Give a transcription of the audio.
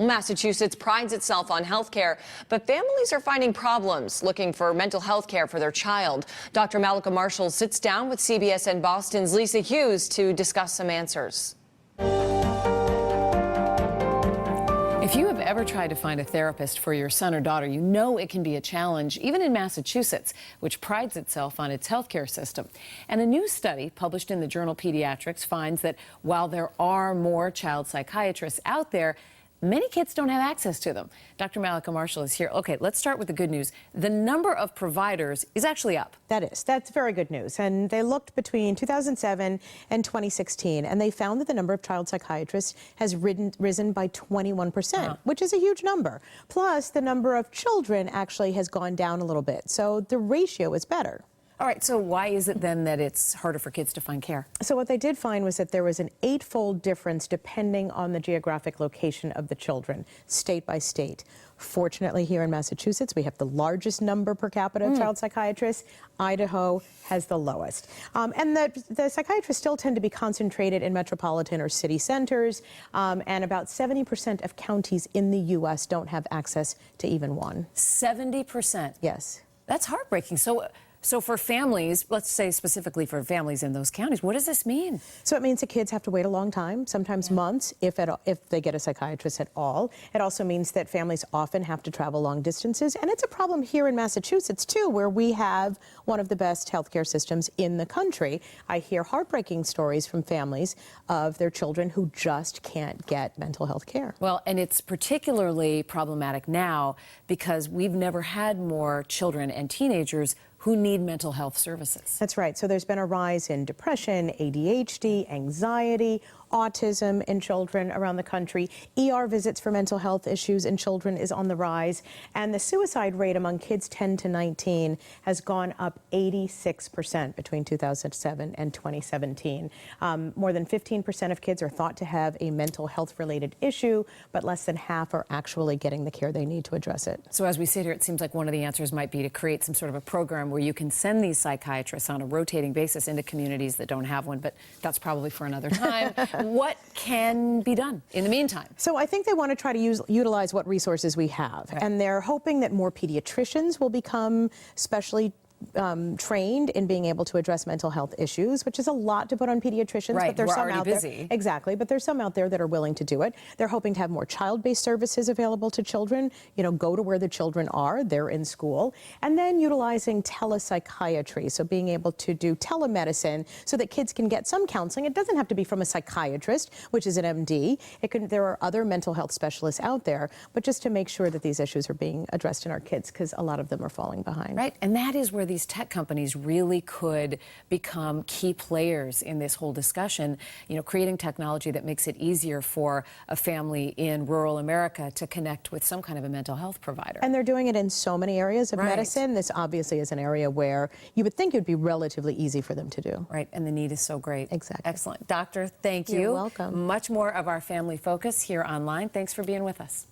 Massachusetts prides itself on health care, but families are finding problems looking for mental health care for their child. Dr. Mallika Marshall sits down with CBS and Boston's Lisa Hughes to discuss some answers. If you have ever tried to find a therapist for your son or daughter, you know it can be a challenge, even in Massachusetts, which prides itself on its healthcare system. And a new study published in the journal Pediatrics finds that while there are more child psychiatrists out there, many kids don't have access to them. Dr. Mallika Marshall is here. Okay, let's start with the good news. The number of providers is actually up. That's very good news. And they looked between 2007 and 2016, and they found that the number of child psychiatrists has risen by 21%, which is a huge number. Plus, the number of children actually has gone down a little bit. So the ratio is better. All right, so why is it then that it's harder for kids to find care? So what they did find was that there was an 8-fold difference depending on the geographic location of the children, state by state. Fortunately, here in Massachusetts, we have the largest number per capita of child psychiatrists. Idaho has the lowest. And the psychiatrists still tend to be concentrated in metropolitan or city centers, and about 70% of counties in the U.S. don't have access to even one. 70%? Yes. That's heartbreaking. So for families, let's say specifically for families in those counties, what does this mean? So it means the kids have to wait a long time, sometimes months, if they get a psychiatrist at all. It also means that families often have to travel long distances. And it's a problem here in Massachusetts, too, where we have one of the best healthcare systems in the country. I hear heartbreaking stories from families of their children who just can't get mental health care. Well, and it's particularly problematic now because we've never had more children and teenagers who need mental health services. That's right. So there's been a rise in depression, ADHD, anxiety, autism in children around the country. ER visits for mental health issues in children is on the rise. And the suicide rate among kids 10 to 19 has gone up 86% between 2007 and 2017. More than 15% of kids are thought to have a mental health-related issue, but less than half are actually getting the care they need to address it. So as we sit here, it seems like one of the answers might be to create some sort of a program where you can send these psychiatrists on a rotating basis into communities that don't have one, but that's probably for another time. What can be done in the meantime? So I think they want to try to utilize what resources we have. Right. And they're hoping that more pediatricians will become specially trained in being able to address mental health issues, which is a lot to put on pediatricians. Right, but there's we're some already out busy. there. Exactly, but there's some out there that are willing to do it. They're hoping to have more child-based services available to children. You know, go to where the children are. They're in school, and then utilizing telepsychiatry, so being able to do telemedicine so that kids can get some counseling. It doesn't have to be from a psychiatrist, which is an MD. There are other mental health specialists out there, but just to make sure that these issues are being addressed in our kids, because a lot of them are falling behind. Right, and that is where these tech companies really could become key players in this whole discussion, you know, creating technology that makes it easier for a family in rural America to connect with some kind of a mental health provider. And they're doing it in so many areas of medicine. This obviously is an area where you would think it would be relatively easy for them to do. Right, and the need is so great. Exactly. Excellent. Doctor, thank you. You're welcome. Much more of our family focus here online. Thanks for being with us.